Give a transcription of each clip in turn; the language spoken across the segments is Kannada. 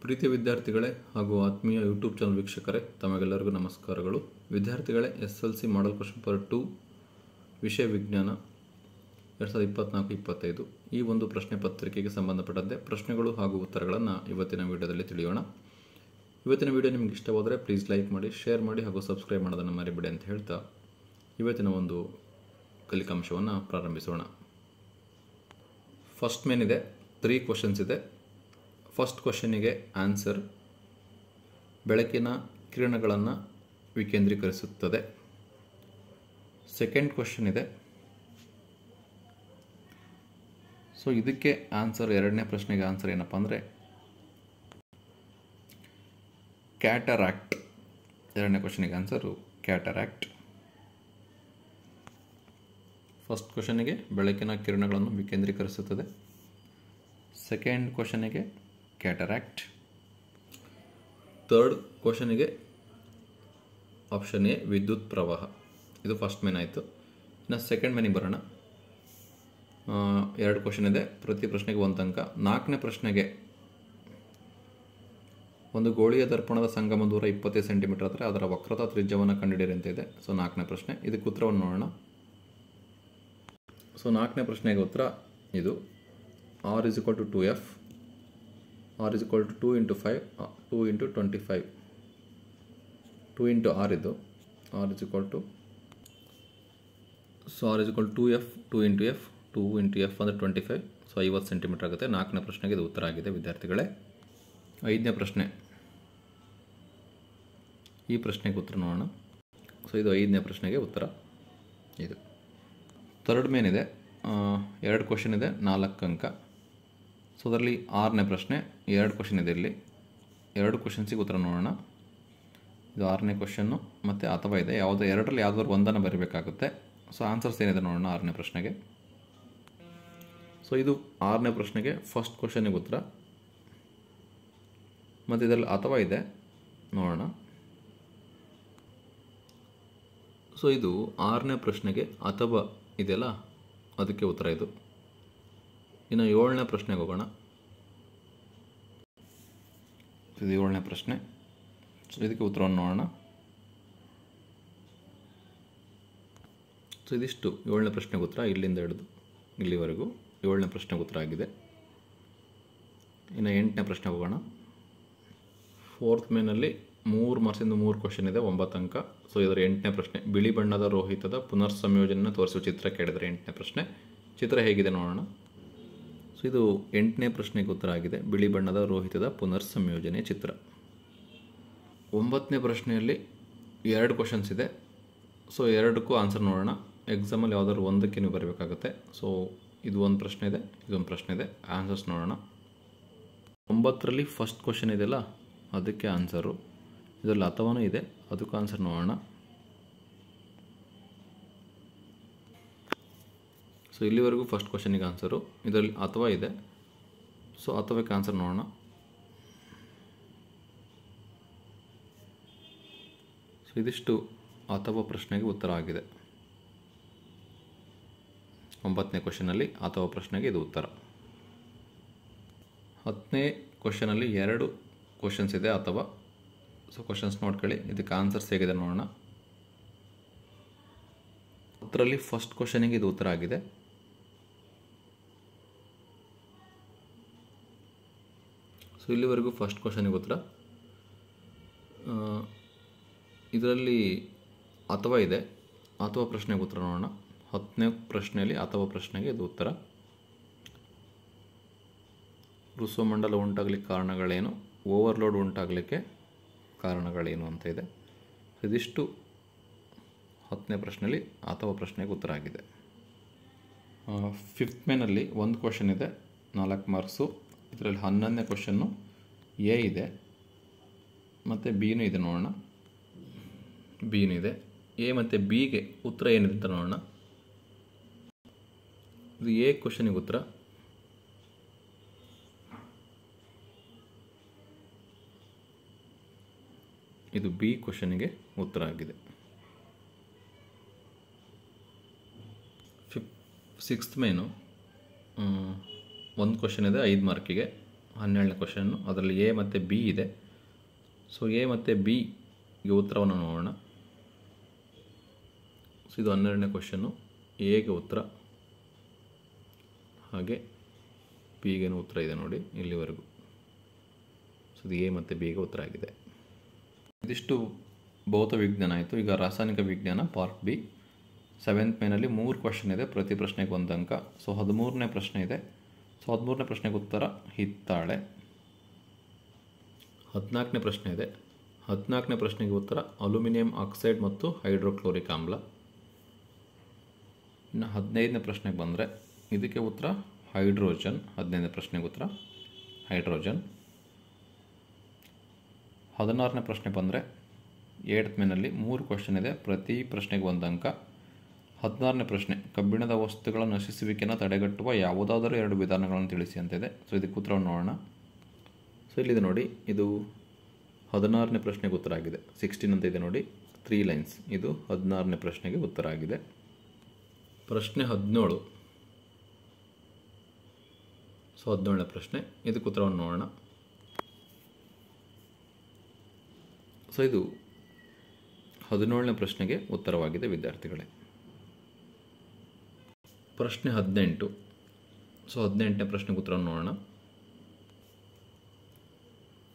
ಪ್ರೀತಿಯ ವಿದ್ಯಾರ್ಥಿಗಳೇ ಹಾಗೂ ಆತ್ಮೀಯ ಯೂಟ್ಯೂಬ್ ಚಾನಲ್ ವೀಕ್ಷಕರೇ, ತಮಗೆಲ್ಲರಿಗೂ ನಮಸ್ಕಾರಗಳು. ವಿದ್ಯಾರ್ಥಿಗಳೇ, SLC ಮಾಡಲ್ ಕ್ವೆಶ್ಚನ್ ಪೇಪರ್ 2 ವಿಷಯ ವಿಜ್ಞಾನ 2024-25 ಈ ಒಂದು ಪ್ರಶ್ನೆ ಪತ್ರಿಕೆಗೆ ಸಂಬಂಧಪಟ್ಟಂತೆ ಪ್ರಶ್ನೆಗಳು ಹಾಗೂ ಉತ್ತರಗಳನ್ನು ಇವತ್ತಿನ ವಿಡಿಯೋದಲ್ಲಿ ತಿಳಿಯೋಣ. ಇವತ್ತಿನ ವಿಡಿಯೋ ನಿಮಗೆ ಇಷ್ಟವಾದರೆ ಪ್ಲೀಸ್ ಲೈಕ್ ಮಾಡಿ, ಶೇರ್ ಮಾಡಿ ಹಾಗೂ ಸಬ್ಸ್ಕ್ರೈಬ್ ಮಾಡೋದನ್ನು ಮರಿಬೇಡಿ ಅಂತ ಹೇಳ್ತಾ ಇವತ್ತಿನ ಒಂದು ಕಲಿಕಾಂಶವನ್ನು ಪ್ರಾರಂಭಿಸೋಣ. ಫಸ್ಟ್ ಮೇನ್ ಇದೆ, 3 ಕ್ವಶನ್ಸ್ ಇದೆ. ಫಸ್ಟ್ ಕ್ವಶನಿಗೆ ಆನ್ಸರ್ ಬೆಳಕಿನ ಕಿರಣಗಳನ್ನು ವಿಕೇಂದ್ರೀಕರಿಸುತ್ತದೆ. ಸೆಕೆಂಡ್ ಕ್ವಶನ್ ಇದೆ, ಸೊ ಇದಕ್ಕೆ ಆನ್ಸರ್, ಎರಡನೇ ಪ್ರಶ್ನೆಗೆ ಆನ್ಸರ್ ಏನಪ್ಪ ಅಂದರೆ ಕ್ಯಾಟರಾಕ್ಟ್. ಎರಡನೇ ಕ್ವಶನಿಗೆ ಆನ್ಸರು ಕ್ಯಾಟರಾಕ್ಟ್. ಫಸ್ಟ್ ಕ್ವಶನಿಗೆ ಬೆಳಕಿನ ಕಿರಣಗಳನ್ನು ವಿಕೇಂದ್ರೀಕರಿಸುತ್ತದೆ. ಸೆಕೆಂಡ್ ಕ್ವಶನಿಗೆ ಕ್ಯಾಟರಾಕ್ಟ್. ಥರ್ಡ್ ಕ್ವಶನಿಗೆ ಆಪ್ಷನ್ ಎ ವಿದ್ಯುತ್ ಪ್ರವಾಹ. ಇದು ಫಸ್ಟ್ ಮೇನ್ ಆಯಿತು. ಇನ್ನು ಸೆಕೆಂಡ್ ಮೇನಿಗೆ ಬರೋಣ. 2 ಕ್ವಶನ್ ಇದೆ, ಪ್ರತಿ ಪ್ರಶ್ನೆಗೆ 1 ಅಂಕ. 4ನೇ ಪ್ರಶ್ನೆಗೆ ಒಂದು ಗೋಳೀಯ ದರ್ಪಣದ ಸಂಗಮ ದೂರ 25 ಸೆಂಟಿಮೀಟರ್ ಆದರೆ ಅದರ ವಕ್ರತಾ ತ್ರಿಜ್ಯವನ್ನು ಕಂಡುಹಿಡಿಯಿರಿ ಅಂತ ಇದೆ. ಸೊ 4ನೇ ಪ್ರಶ್ನೆ, ಇದಕ್ಕೆ ಉತ್ತರವನ್ನು ನೋಡೋಣ. ಸೊ 4ನೇ ಪ್ರಶ್ನೆಗೆ ಉತ್ತರ ಇದು r = 2f, r = 2 × 5, 2 × 25, 2 × r ಇದು r = 2f, 2 × f, 2 × f ಅಂದರೆ 25, ಸೊ 50 ಸೆಂಟಿಮೀಟರ್ ಆಗುತ್ತೆ. 4ನೇ ಪ್ರಶ್ನೆಗೆ ಇದು ಉತ್ತರ ಆಗಿದೆ ವಿದ್ಯಾರ್ಥಿಗಳೇ. 5ನೇ ಪ್ರಶ್ನೆ, ಈ ಪ್ರಶ್ನೆಗೆ ಉತ್ತರ ನೋಡೋಣ. ಸೊ ಇದು 5ನೇ ಪ್ರಶ್ನೆಗೆ ಉತ್ತರ ಇದು. ಥರ್ಡ್ ಮೇನ್ ಇದೆ, 2 ಕ್ವಶನ್ ಇದೆ, 4 ಅಂಕ. ಸೊ ಅದರಲ್ಲಿ 6ನೇ ಪ್ರಶ್ನೆ, 2 ಕ್ವಶನ್ ಇದೆ. ಇಲ್ಲಿ 2 ಕ್ವಶನ್ಸಿಗೆ ಉತ್ತರ ನೋಡೋಣ. ಇದು 6ನೇ ಕ್ವಶನ್ನು ಮತ್ತು ಅಥವಾ ಇದೆ, ಎರಡರಲ್ಲಿ ಯಾವುದಾದ್ರು ಒಂದನ್ನು ಬರೀಬೇಕಾಗುತ್ತೆ. ಸೊ ಆನ್ಸರ್ಸ್ ಏನಿದೆ ನೋಡೋಣ 6ನೇ ಪ್ರಶ್ನೆಗೆ. ಸೊ ಇದು 6ನೇ ಪ್ರಶ್ನೆಗೆ ಫಸ್ಟ್ ಕ್ವಶನಿಗೆ ಉತ್ತರ, ಮತ್ತು ಇದರಲ್ಲಿ ಅಥವಾ ಇದೆ ನೋಡೋಣ. ಸೊ ಇದು 6ನೇ ಪ್ರಶ್ನೆಗೆ ಅಥವಾ ಇದೆಯಲ್ಲ, ಅದಕ್ಕೆ ಉತ್ತರ ಇದು. ಇನ್ನು 7ನೇ ಪ್ರಶ್ನೆಗೆ ಹೋಗೋಣ. ಇದು 7ನೇ ಪ್ರಶ್ನೆ. ಸೊ ಇದಕ್ಕೆ ಉತ್ತರವನ್ನು ನೋಡೋಣ. ಸೊ ಇದಿಷ್ಟು 7ನೇ ಪ್ರಶ್ನೆಗೆ ಉತ್ತರ, ಇಲ್ಲಿಂದ ಹಿಡಿದು ಇಲ್ಲಿವರೆಗೂ 7ನೇ ಪ್ರಶ್ನೆಗೆ ಉತ್ತರ ಆಗಿದೆ. ಇನ್ನು 8ನೇ ಪ್ರಶ್ನೆಗೆ ಹೋಗೋಣ. 4th ಮೇನಲ್ಲಿ 3 ಮಾರ್ಕ್ಸಿಂದ 3 ಕ್ವಶನ್ ಇದೆ, 9 ಅಂಕ. ಸೊ ಇದರ 8ನೇ ಪ್ರಶ್ನೆ, ಬಿಳಿ ಬಣ್ಣದ ರೋಹಿತದ ಪುನರ್ ಸಂಯೋಜನೆಯನ್ನು ತೋರಿಸುವ ಚಿತ್ರ ಕೇಳಿದರೆ 8ನೇ ಪ್ರಶ್ನೆ. ಚಿತ್ರ ಹೇಗಿದೆ ನೋಡೋಣ. ಸೊ ಇದು 8ನೇ ಪ್ರಶ್ನೆಗೆ ಉತ್ತರ ಆಗಿದೆ, ಬಿಳಿ ಬಣ್ಣದ ರೋಹಿತದ ಪುನರ್ ಸಂಯೋಜನೆ ಚಿತ್ರ. 9ನೇ ಪ್ರಶ್ನೆಯಲ್ಲಿ 2 ಕ್ವಶನ್ಸ್ ಇದೆ. ಸೊ 2ಕ್ಕೂ ಆನ್ಸರ್ ನೋಡೋಣ. ಎಕ್ಸಾಮಲ್ಲಿ ಯಾವುದಾದ್ರು ಒಂದಕ್ಕೆ ನೀವು ಬರಬೇಕಾಗುತ್ತೆ. ಸೊ ಇದು ಒಂದು ಪ್ರಶ್ನೆ ಇದೆ, ಇದೊಂದು ಪ್ರಶ್ನೆ ಇದೆ. ಆನ್ಸರ್ಸ್ ನೋಡೋಣ. 9ರಲ್ಲಿ ಫಸ್ಟ್ ಕ್ವಶನ್ ಇದೆಯಲ್ಲ, ಅದಕ್ಕೆ ಆನ್ಸರು. ಇದರಲ್ಲಿ ಅಥವಾನೂ ಇದೆ, ಅದಕ್ಕೂ ಆನ್ಸರ್ ನೋಡೋಣ. ಸೊ ಇಲ್ಲಿವರೆಗೂ ಫಸ್ಟ್ ಕ್ವಶನಿಗೆ ಆನ್ಸರು, ಇದರಲ್ಲಿ ಅಥವಾ ಇದೆ. ಸೊ ಅಥವಕ್ಕೆ ಆನ್ಸರ್ ನೋಡೋಣ. ಸೊ ಇದಿಷ್ಟು ಅಥವಾ ಪ್ರಶ್ನೆಗೆ ಉತ್ತರ ಆಗಿದೆ. 9ನೇ ಕ್ವಶನಲ್ಲಿ ಅಥವಾ ಪ್ರಶ್ನೆಗೆ ಇದು ಉತ್ತರ. 10ನೇ ಕ್ವಶನಲ್ಲಿ 2 ಕ್ವಶನ್ಸ್ ಇದೆ ಅಥವಾ. ಸೊ ಕ್ವಶನ್ಸ್ ನೋಡ್ಕೊಳ್ಳಿ, ಇದಕ್ಕೆ ಆನ್ಸರ್ಸ್ ಹೇಗಿದೆ ನೋಡೋಣ. 10ರಲ್ಲಿ ಫಸ್ಟ್ ಕ್ವಶನಿಗೆ ಇದು ಉತ್ತರ ಆಗಿದೆ. ಸೊ ಇಲ್ಲಿವರೆಗೂ ಫಸ್ಟ್ ಕ್ವಶನಿಗೆ ಉತ್ತರ. ಇದರಲ್ಲಿ ಅಥವಾ ಇದೆ, ಅಥವಾ ಪ್ರಶ್ನೆಗೆ ಉತ್ತರ ನೋಡೋಣ. 10ನೇ ಪ್ರಶ್ನೆಯಲ್ಲಿ ಅಥವಾ ಪ್ರಶ್ನೆಗೆ ಇದು ಉತ್ತರ. ಋಸುಮಂಡಲ ಉಂಟಾಗಲಿಕ್ಕೆ ಕಾರಣಗಳೇನು, ಓವರ್ಲೋಡ್ ಉಂಟಾಗಲಿಕ್ಕೆ ಕಾರಣಗಳೇನು ಅಂತ ಇದೆ. ಇದಿಷ್ಟು 10ನೇ ಪ್ರಶ್ನೆಯಲ್ಲಿ ಅಥವಾ ಪ್ರಶ್ನೆಗೆ ಉತ್ತರ ಆಗಿದೆ. 5th ಮೇನಲ್ಲಿ 1 ಕ್ವಶನ್ ಇದೆ, 4 ಮಾರ್ಕ್ಸು. ಇದರಲ್ಲಿ 11ನೇ ಕ್ವಶನ್ನು ಎ ಇದೆ ಮತ್ತು ಬಿನೂ ಇದೆ ನೋಡೋಣ. ಬಿನೂ ಇದೆ. ಎ ಮತ್ತು ಬಿಗೆ ಉತ್ತರ ಏನಿದೆ ಅಂತ ನೋಡೋಣ. ಇದು ಎ ಕ್ವಶನಿಗೆ ಉತ್ತರ. ಇದು ಬಿ ಕ್ವಶನಿಗೆ ಉತ್ತರ ಆಗಿದೆ. 6th ಮೇನು 1 ಕ್ವಶನ್ ಇದೆ 5 ಮಾರ್ಕಿಗೆ. 12ನೇ ಕ್ವಶನ್ನು. ಅದರಲ್ಲಿ ಎ ಮತ್ತು ಬಿ ಇದೆ. ಸೊ ಎ ಮತ್ತು ಬಿಗೆ ಉತ್ತರವನ್ನು ನೋಡೋಣ. ಸೊ ಇದು 12ನೇ ಕ್ವಶನ್ನು. ಎಗೆ ಉತ್ತರ, ಹಾಗೆ ಬಿಗೇನು ಉತ್ತರ ಇದೆ ನೋಡಿ ಇಲ್ಲಿವರೆಗೂ. ಸೊ ಇದು ಎ ಮತ್ತು ಬಿಗೆ ಉತ್ತರ ಆಗಿದೆ. ಇದಿಷ್ಟು ಭೌತ ವಿಜ್ಞಾನ ಆಯಿತು. ಈಗ ರಾಸಾಯನಿಕ ವಿಜ್ಞಾನ ಪಾರ್ಟ್ ಬಿ. 7th ಮೇನಲ್ಲಿ 3 ಕ್ವಶನ್ ಇದೆ, ಪ್ರತಿ ಪ್ರಶ್ನೆಗೆ 1 ಅಂಕ. ಸೊ 13ನೇ ಪ್ರಶ್ನೆ ಇದೆ. ಸೊ 13ನೇ ಪ್ರಶ್ನೆಗೆ ಉತ್ತರ ಹಿತ್ತಾಳೆ. 14ನೇ ಪ್ರಶ್ನೆ ಇದೆ. 14ನೇ ಪ್ರಶ್ನೆಗೆ ಉತ್ತರ ಅಲ್ಯೂಮಿನಿಯಂ ಆಕ್ಸೈಡ್ ಮತ್ತು ಹೈಡ್ರೋಕ್ಲೋರಿಕ್ ಆಮ್ಲ. ಇನ್ನು 15ನೇ ಪ್ರಶ್ನೆಗೆ ಬಂದರೆ ಇದಕ್ಕೆ ಉತ್ತರ ಹೈಡ್ರೋಜನ್. 15ನೇ ಪ್ರಶ್ನೆಗೆ ಉತ್ತರ ಹೈಡ್ರೋಜನ್. 16ನೇ ಪ್ರಶ್ನೆ ಬಂದರೆ 8th ಮೇನಲ್ಲಿ 3 ಕ್ವಶನ್ ಇದೆ, ಪ್ರತಿ ಪ್ರಶ್ನೆಗೆ 1 ಅಂಕ. 16ನೇ ಪ್ರಶ್ನೆ ಕಬ್ಬಿಣದ ವಸ್ತುಗಳ ನಶಿಸುವಿಕೆಯನ್ನು ತಡೆಗಟ್ಟುವ ಯಾವುದಾದರೂ 2 ವಿಧಾನಗಳನ್ನು ತಿಳಿಸಿ ಅಂತಿದೆ. ಸೊ ಇದಕ್ಕೆ ಉತ್ತರವನ್ನು ನೋಡೋಣ. ಸೊ ಇಲ್ಲಿದೆ ನೋಡಿ, ಇದು 16ನೇ ಪ್ರಶ್ನೆಗೆ ಉತ್ತರ ಆಗಿದೆ. 16 ಅಂತ ಇದೆ ನೋಡಿ, 3 ಲೈನ್ಸ್. ಇದು 16ನೇ ಪ್ರಶ್ನೆಗೆ ಉತ್ತರ ಆಗಿದೆ. ಪ್ರಶ್ನೆ 17. ಸೊ 17ನೇ ಪ್ರಶ್ನೆ, ಇದಕ್ಕೆ ಉತ್ತರವನ್ನು ನೋಡೋಣ. ಸೊ ಇದು 17ನೇ ಪ್ರಶ್ನೆಗೆ ಉತ್ತರವಾಗಿದೆ ವಿದ್ಯಾರ್ಥಿಗಳೇ. ಪ್ರಶ್ನೆ 18. ಸೊ 18ನೇ ಪ್ರಶ್ನೆಗೆ ಉತ್ತರವನ್ನು ನೋಡೋಣ.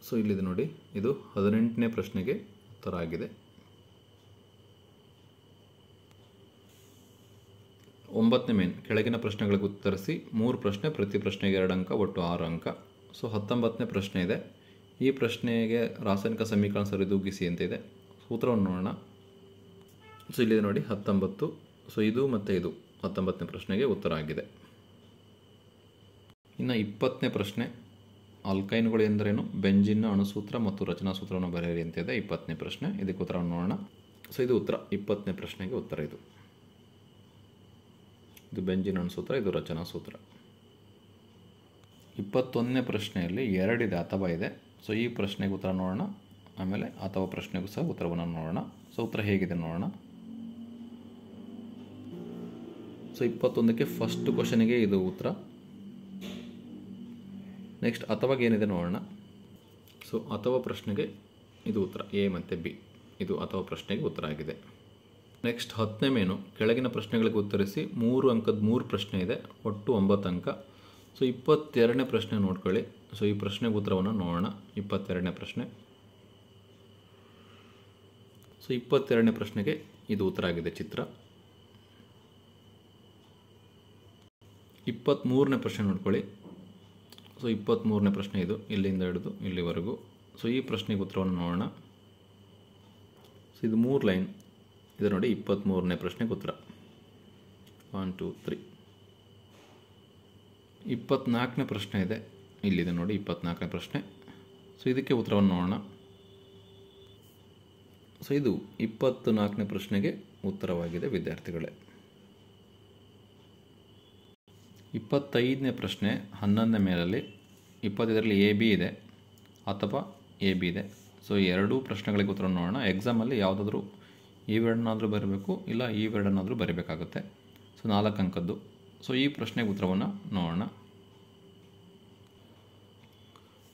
ಸೊ ಇಲ್ಲಿದೆ ನೋಡಿ, ಇದು 18ನೇ ಪ್ರಶ್ನೆಗೆ ಉತ್ತರ ಆಗಿದೆ. 9ನೇ ಮೇನ್ ಕೆಳಗಿನ ಪ್ರಶ್ನೆಗಳಿಗೆ ಉತ್ತರಿಸಿ 3 ಪ್ರಶ್ನೆ, ಪ್ರತಿ ಪ್ರಶ್ನೆಗೆ 2 ಅಂಕ, ಒಟ್ಟು 6 ಅಂಕ. ಸೊ 19ನೇ ಪ್ರಶ್ನೆ ಇದೆ. ಈ ಪ್ರಶ್ನೆಗೆ ರಾಸಾಯನಿಕ ಸಮೀಕರಣ ಸರಿದೂಗಿಸಿ ಅಂತ ಇದೆ. ಸೂತ್ರವನ್ನು ನೋಡೋಣ. ಸೊ ಇಲ್ಲಿದೆ ನೋಡಿ 19. ಸೊ ಇದು ಮತ್ತು ಇದು 19ನೇ ಪ್ರಶ್ನೆಗೆ ಉತ್ತರ ಆಗಿದೆ. ಇನ್ನು 20ನೇ ಪ್ರಶ್ನೆ, ಆಲ್ಕೈನ್ಗಳು ಎಂದರೇನು, ಬೆಂಜಿನ್ನ ಅಣುಸೂತ್ರ ಮತ್ತು ರಚನಾ ಸೂತ್ರವನ್ನು ಬರೆಯಿರಿ ಅಂತಿದೆ. 20ನೇ ಪ್ರಶ್ನೆ, ಇದಕ್ಕೆ ಉತ್ತರವನ್ನು ನೋಡೋಣ. ಸೊ ಇದು ಉತ್ತರ 20ನೇ ಪ್ರಶ್ನೆಗೆ ಉತ್ತರ. ಇದು ಬೆಂಜಿನ್ ಅಣುಸೂತ್ರ, ಇದು ರಚನಾ ಸೂತ್ರ. 21ನೇ ಪ್ರಶ್ನೆಯಲ್ಲಿ 2 ಇದೆ, ಅಥವಾ ಇದೆ. ಸೊ ಈ ಪ್ರಶ್ನೆಗೆ ಉತ್ತರ ನೋಡೋಣ, ಆಮೇಲೆ ಅಥವಾ ಪ್ರಶ್ನೆಗೂ ಸಹ ಉತ್ತರವನ್ನು ನೋಡೋಣ. ಸೊ ಉತ್ತರ ಹೇಗಿದೆ ನೋಡೋಣ. ಸೊ 21ಕ್ಕೆ ಫಸ್ಟ್ ಕ್ವಶನಿಗೆ ಇದು ಉತ್ತರ. ನೆಕ್ಸ್ಟ್ ಅಥವಾಗೆ ಏನಿದೆ ನೋಡೋಣ. ಸೊ ಅಥವಾ ಪ್ರಶ್ನೆಗೆ ಇದು ಉತ್ತರ, ಎ ಮತ್ತು ಬಿ. ಇದು ಅಥವಾ ಪ್ರಶ್ನೆಗೆ ಉತ್ತರ ಆಗಿದೆ. ನೆಕ್ಸ್ಟ್ 10ನೇ ಮೇನು ಕೆಳಗಿನ ಪ್ರಶ್ನೆಗಳಿಗೆ ಉತ್ತರಿಸಿ 3 ಅಂಕದ 3 ಪ್ರಶ್ನೆ ಇದೆ, ಒಟ್ಟು 9 ಅಂಕ. ಸೊ 22ನೇ ಪ್ರಶ್ನೆ ನೋಡ್ಕೊಳ್ಳಿ. ಸೊ ಈ ಪ್ರಶ್ನೆಗೆ ಉತ್ತರವನ್ನು ನೋಡೋಣ. 22ನೇ ಪ್ರಶ್ನೆ. ಸೊ 22ನೇ ಪ್ರಶ್ನೆಗೆ ಇದು ಉತ್ತರ ಆಗಿದೆ ಚಿತ್ರ. 23ನೇ ಪ್ರಶ್ನೆ ನೋಡ್ಕೊಳ್ಳಿ. ಸೊ 23ನೇ ಪ್ರಶ್ನೆ ಇದು, ಇಲ್ಲಿಂದ ಹಿಡಿದು ಇಲ್ಲಿವರೆಗೂ. ಸೊ ಈ ಪ್ರಶ್ನೆಗೆ ಉತ್ತರವನ್ನು ನೋಡೋಣ. ಸೊ ಇದು 3 ಲೈನ್ ಇದೆ ನೋಡಿ. 23ನೇ ಪ್ರಶ್ನೆಗೆ ಉತ್ತರ 1 2 3. 24ನೇ ಪ್ರಶ್ನೆ ಇದೆ, ಇಲ್ಲಿದೆ ನೋಡಿ 24ನೇ ಪ್ರಶ್ನೆ. ಸೊ ಇದಕ್ಕೆ ಉತ್ತರವನ್ನು ನೋಡೋಣ. ಸೊ ಇದು 24ನೇ ಪ್ರಶ್ನೆಗೆ ಉತ್ತರವಾಗಿದೆ ವಿದ್ಯಾರ್ಥಿಗಳೇ. 25ನೇ ಪ್ರಶ್ನೆ 11ನೇ ಮೇಲಲ್ಲಿ 25ರಲ್ಲಿ ಎ ಬಿ ಇದೆ ಅಥವಾ ಎ ಬಿ ಇದೆ. ಸೊ ಎರಡೂ ಪ್ರಶ್ನೆಗಳಿಗೆ ಉತ್ತರ ನೋಡೋಣ. ಎಕ್ಸಾಮಲ್ಲಿ ಯಾವುದಾದ್ರೂ ಇವೆರಡನ್ನಾದರೂ ಬರೀಬೇಕು, ಇಲ್ಲ ಇವೆರಡನ್ನಾದರೂ ಬರೀಬೇಕಾಗುತ್ತೆ. ಸೊ 4 ಅಂಕದ್ದು. ಸೊ ಈ ಪ್ರಶ್ನೆಗೆ ಉತ್ತರವನ್ನು ನೋಡೋಣ.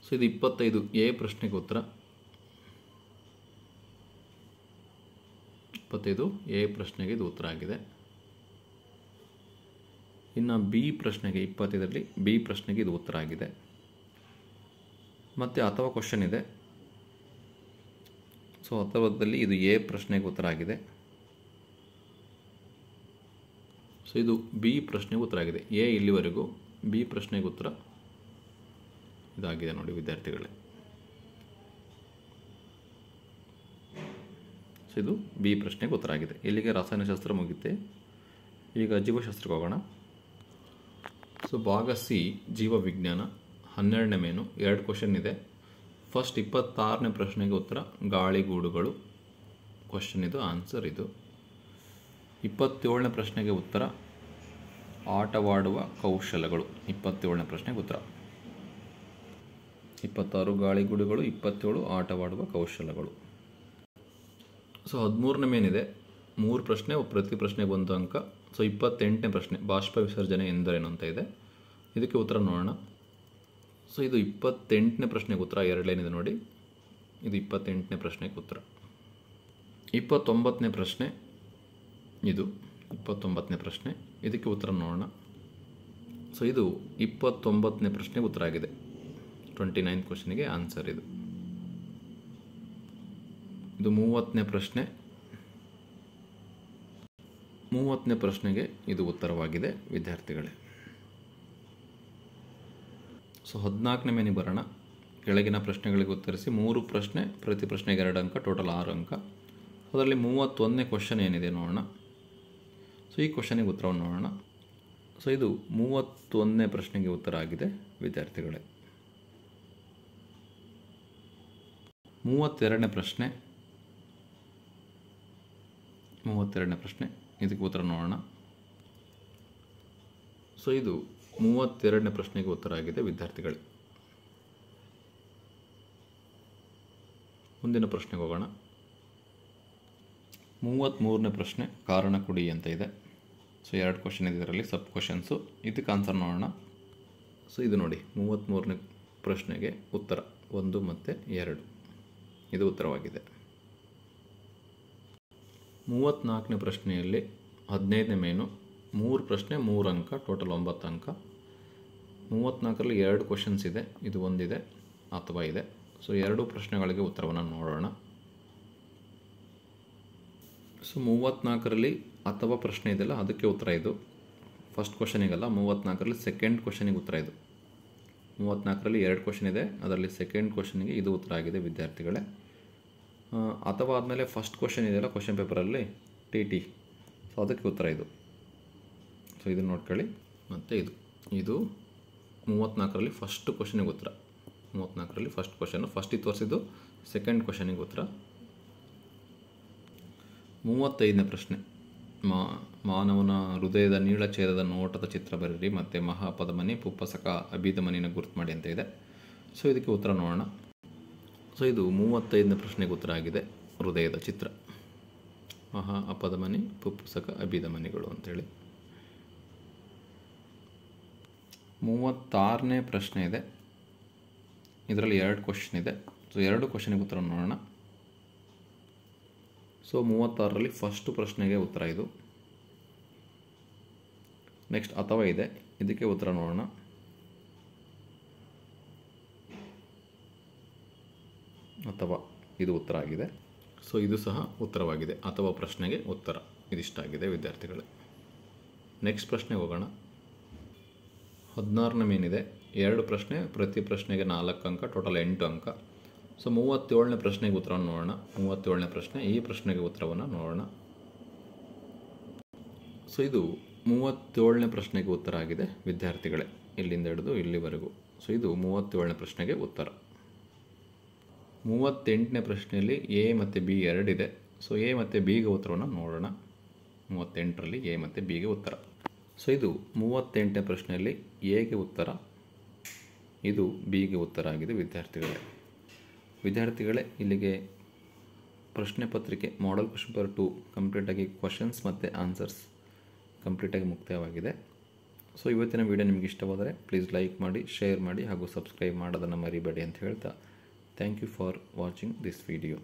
ಸೊ ಇದು 25 ಎ ಪ್ರಶ್ನೆಗೆ ಉತ್ತರ. 25 ಎ ಪ್ರಶ್ನೆಗೆ ಇದು ಉತ್ತರ ಆಗಿದೆ. ಇನ್ನು ಬಿ ಪ್ರಶ್ನೆಗೆ 25ರಲ್ಲಿ ಬಿ ಪ್ರಶ್ನೆಗೆ ಇದು ಉತ್ತರ ಆಗಿದೆ. ಮತ್ತು ಅಥವಾ ಕ್ವಶನ್ ಇದೆ. ಸೊ ಅಥವಾದಲ್ಲಿ ಇದು ಎ ಪ್ರಶ್ನೆಗೆ ಉತ್ತರ ಆಗಿದೆ. ಸೊ ಇದು ಬಿ ಪ್ರಶ್ನೆಗೆ ಉತ್ತರ ಆಗಿದೆ. ಎ ಇಲ್ಲಿವರೆಗೂ, ಬಿ ಪ್ರಶ್ನೆಗೆ ಉತ್ತರ ಇದಾಗಿದೆ ನೋಡಿ ವಿದ್ಯಾರ್ಥಿಗಳೇ. ಸೊ ಇದು ಬಿ ಪ್ರಶ್ನೆಗೆ ಉತ್ತರ ಆಗಿದೆ. ಇಲ್ಲಿಗೆ ರಾಸಾಯನಶಾಸ್ತ್ರ ಮುಗಿಯುತ್ತೆ. ಈಗ ಜೀವಶಾಸ್ತ್ರಕ್ಕೆ ಹೋಗೋಣ. ಸೊ ಭಾಗ ಸಿ ಜೀವವಿಜ್ಞಾನ 12ನೇ ಮೇನು 2 ಕ್ವಶನ್ ಇದೆ. ಫಸ್ಟ್ 26ನೇ ಪ್ರಶ್ನೆಗೆ ಉತ್ತರ ಗಾಳಿಗೂಡುಗಳು ಕ್ವಶನ್, ಇದು ಆನ್ಸರ್. ಇದು 27ನೇ ಪ್ರಶ್ನೆಗೆ ಉತ್ತರ ಆಟವಾಡುವ ಕೌಶಲಗಳು. 27ನೇ ಪ್ರಶ್ನೆಗೆ ಉತ್ತರ 26 ಗಾಳಿಗೂಡುಗಳು, 27 ಆಟವಾಡುವ ಕೌಶಲಗಳು. ಸೊ 13ನೇ ಮೇನಿದೆ 3 ಪ್ರಶ್ನೆ, ಪ್ರತಿ ಪ್ರಶ್ನೆಗೆ 1 ಅಂಕ. ಸೊ 28ನೇ ಪ್ರಶ್ನೆ ಬಾಷ್ಪ ವಿಸರ್ಜನೆ ಎಂದರೇನು ಅಂತ ಇದೆ. ಇದಕ್ಕೆ ಉತ್ತರ ನೋಡೋಣ. ಸೊ ಇದು 28ನೇ ಪ್ರಶ್ನೆಗೆ ಉತ್ತರ, ಎರಡೇನಿದೆ ನೋಡಿ, ಇದು 28ನೇ ಪ್ರಶ್ನೆಗೆ ಉತ್ತರ. 29ನೇ ಪ್ರಶ್ನೆ, ಇದು 29ನೇ ಪ್ರಶ್ನೆ, ಇದಕ್ಕೆ ಉತ್ತರ ನೋಡೋಣ. ಸೊ ಇದು 29ನೇ ಪ್ರಶ್ನೆಗೆ ಉತ್ತರ ಆಗಿದೆ. 29th ಕ್ವಶನಿಗೆ ಆನ್ಸರ್ ಇದು. ಇದು 30ನೇ ಪ್ರಶ್ನೆ, 30ನೇ ಪ್ರಶ್ನೆಗೆ ಇದು ಉತ್ತರವಾಗಿದೆ ವಿದ್ಯಾರ್ಥಿಗಳೇ. ಸೊ 14ನೇ ಮೇನಿಗೆ ಬರೋಣ. ಕೆಳಗಿನ ಪ್ರಶ್ನೆಗಳಿಗೆ ಉತ್ತರಿಸಿ 3 ಪ್ರಶ್ನೆ, ಪ್ರತಿ ಪ್ರಶ್ನೆಗೆ 2 ಅಂಕ, ಟೋಟಲ್ 6 ಅಂಕ. ಅದರಲ್ಲಿ 31ನೇ ಕ್ವಶನ್ ಏನಿದೆ ನೋಡೋಣ. ಸೊ ಈ ಕ್ವಶನಿಗೆ ಉತ್ತರವನ್ನು ನೋಡೋಣ. ಸೊ ಇದು 31ನೇ ಪ್ರಶ್ನೆಗೆ ಉತ್ತರ ಆಗಿದೆ ವಿದ್ಯಾರ್ಥಿಗಳೇ. 32ನೇ ಪ್ರಶ್ನೆ, 32ನೇ ಪ್ರಶ್ನೆ, ಇದಕ್ಕೆ ಉತ್ತರ ನೋಡೋಣ. ಸೊ ಇದು 32ನೇ ಪ್ರಶ್ನೆಗೆ ಉತ್ತರ ಆಗಿದೆ ವಿದ್ಯಾರ್ಥಿಗಳೇ. ಮುಂದಿನ ಪ್ರಶ್ನೆಗೆ ಹೋಗೋಣ. 33ನೇ ಪ್ರಶ್ನೆ, ಕಾರಣ ಕೊಡಿ ಅಂತ ಇದೆ. ಸೊ 2 ಕ್ವಶನ್ ಇದೆ ಇದರಲ್ಲಿ, ಸಬ್ ಕ್ವಶನ್ಸು. ಇದಕ್ಕೆ ಆನ್ಸರ್ ನೋಡೋಣ. ಸೊ ಇದು ನೋಡಿ 33ನೇ ಪ್ರಶ್ನೆಗೆ ಉತ್ತರ 1 ಮತ್ತು 2, ಇದು ಉತ್ತರವಾಗಿದೆ. 34ನೇ ಪ್ರಶ್ನೆಯಲ್ಲಿ 15ನೇ ಮೇನು, 3 ಪ್ರಶ್ನೆ 3 ಅಂಕ, ಟೋಟಲ್ 9 ಅಂಕ. 34ರಲ್ಲಿ 2 ಕ್ವಶನ್ಸ್ ಇದೆ, ಇದು ಒಂದಿದೆ ಅಥವಾ ಇದೆ. ಸೊ 2 ಪ್ರಶ್ನೆಗಳಿಗೆ ಉತ್ತರವನ್ನು ನೋಡೋಣ. ಸೊ 34ರಲ್ಲಿ ಅಥವಾ ಪ್ರಶ್ನೆ ಇದೆಯಲ್ಲ, ಅದಕ್ಕೆ ಉತ್ತರ ಇದು. ಫಸ್ಟ್ ಕ್ವಶನಿಗಲ್ಲ, 34ರಲ್ಲಿ ಸೆಕೆಂಡ್ ಕ್ವಶನಿಗೆ ಉತ್ತರ ಇದು. 34ರಲ್ಲಿ 2 ಕ್ವಶನ್ ಇದೆ, ಅದರಲ್ಲಿ ಸೆಕೆಂಡ್ ಕ್ವಶನಿಗೆ ಇದು ಉತ್ತರ ಆಗಿದೆ ವಿದ್ಯಾರ್ಥಿಗಳೇ. ಅಥವಾ ಆದಮೇಲೆ ಫಸ್ಟ್ ಕ್ವಶನ್ ಇದೆಯಲ್ಲ ಕ್ವಶನ್ ಪೇಪರಲ್ಲಿ TT, ಸೊ ಅದಕ್ಕೆ ಉತ್ತರ ಇದು. ಸೊ ಇದನ್ನು ನೋಡ್ಕೊಳ್ಳಿ. ಮತ್ತು ಇದು 34ರಲ್ಲಿ ಫಸ್ಟ್ ಕ್ವಶನಿಗೆ ಉತ್ತರ. 34ರಲ್ಲಿ ಫಸ್ಟ್ ಕ್ವಶನ್, ಫಸ್ಟ್ ಇದು ತೋರಿಸಿದ್ದು, ಸೆಕೆಂಡ್ ಕ್ವಶನಿಗೆ ಉತ್ತರ. 35ನೇ ಪ್ರಶ್ನೆ, ಮಾನವನ ಹೃದಯದ ನೀಳಛೇದದ ನೋಟದ ಚಿತ್ರ ಬರೀರಿ ಮತ್ತು ಮಹಾಪಧಮನಿ, ಪುಪ್ಪಸಕ, ಅಭಿಧಮನಿನ ಗುರುತು ಮಾಡಿ ಅಂತ ಇದೆ. ಸೊ ಇದಕ್ಕೆ ಉತ್ತರ ನೋಡೋಣ. ಸೊ ಇದು 35ನೇ ಪ್ರಶ್ನೆಗೆ ಉತ್ತರ ಆಗಿದೆ, ಹೃದಯದ ಚಿತ್ರ, ಮಹಾ ಅಪಧಮನಿ, ಪುಪ್ಪಸಕ, ಅಭಿಧಮನಿಗಳು ಅಂತೇಳಿ. 36ನೇ ಪ್ರಶ್ನೆ ಇದೆ, ಇದರಲ್ಲಿ 2 ಕ್ವಶನ್ ಇದೆ. ಸೊ 2 ಕ್ವಶನಿಗೆ ಉತ್ತರ ನೋಡೋಣ. ಸೊ 36ರಲ್ಲಿ ಫಸ್ಟ್ ಪ್ರಶ್ನೆಗೆ ಉತ್ತರ ಇದು. ನೆಕ್ಸ್ಟ್ ಅಥವಾ ಇದೆ, ಇದಕ್ಕೆ ಉತ್ತರ ನೋಡೋಣ. ಅಥವಾ ಇದು ಉತ್ತರ ಆಗಿದೆ. ಸೊ ಇದು ಸಹ ಉತ್ತರವಾಗಿದೆ, ಅಥವಾ ಪ್ರಶ್ನೆಗೆ ಉತ್ತರ. ಇದಿಷ್ಟಾಗಿದೆ ವಿದ್ಯಾರ್ಥಿಗಳೇ. ನೆಕ್ಸ್ಟ್ ಪ್ರಶ್ನೆಗೆ ಹೋಗೋಣ. 16ನೇ ಮೇನಿದೆ, 2 ಪ್ರಶ್ನೆ, ಪ್ರತಿ ಪ್ರಶ್ನೆಗೆ 4 ಅಂಕ, ಟೋಟಲ್ 8 ಅಂಕ. ಸೊ 37ನೇ ಪ್ರಶ್ನೆಗೆ ಉತ್ತರವನ್ನು ನೋಡೋಣ. 37ನೇ ಪ್ರಶ್ನೆ, ಈ ಪ್ರಶ್ನೆಗೆ ಉತ್ತರವನ್ನು ನೋಡೋಣ. ಸೊ ಇದು 37ನೇ ಪ್ರಶ್ನೆಗೆ ಉತ್ತರ ಆಗಿದೆ ವಿದ್ಯಾರ್ಥಿಗಳೇ, ಇಲ್ಲಿಂದ ಹಿಡಿದು ಇಲ್ಲಿವರೆಗೂ. ಸೊ ಇದು 37ನೇ ಪ್ರಶ್ನೆಗೆ ಉತ್ತರ. 38ನೇ ಪ್ರಶ್ನೆಯಲ್ಲಿ A ಮತ್ತು B 2 ಇದೆ. ಸೊ A ಮತ್ತು Bಗೆ ಉತ್ತರವನ್ನು ನೋಡೋಣ. 38ರಲ್ಲಿ A ಮತ್ತು Bಗೆ ಉತ್ತರ. ಸೊ ಇದು 38ನೇ ಪ್ರಶ್ನೆಯಲ್ಲಿ Aಗೆ ಉತ್ತರ, ಇದು Bಗೆ ಉತ್ತರ ಆಗಿದೆ ವಿದ್ಯಾರ್ಥಿಗಳೇ. ಇಲ್ಲಿಗೆ ಪ್ರಶ್ನೆ ಪತ್ರಿಕೆ ಮಾಡೆಲ್ ಕ್ವಶನ್ ಪೇಪರ್ 2 ಕಂಪ್ಲೀಟಾಗಿ ಕ್ವಶನ್ಸ್ ಮತ್ತು ಆನ್ಸರ್ಸ್ ಕಂಪ್ಲೀಟಾಗಿ ಮುಕ್ತಾಯವಾಗಿದೆ. ಸೊ ಇವತ್ತಿನ ವಿಡಿಯೋ ನಿಮಗೆ ಇಷ್ಟವಾದರೆ ಪ್ಲೀಸ್ ಲೈಕ್ ಮಾಡಿ, ಶೇರ್ ಮಾಡಿ ಹಾಗೂ ಸಬ್ಸ್ಕ್ರೈಬ್ ಮಾಡೋದನ್ನು ಮರಿಬೇಡಿ ಅಂತ ಹೇಳ್ತಾ, thank you for watching this video.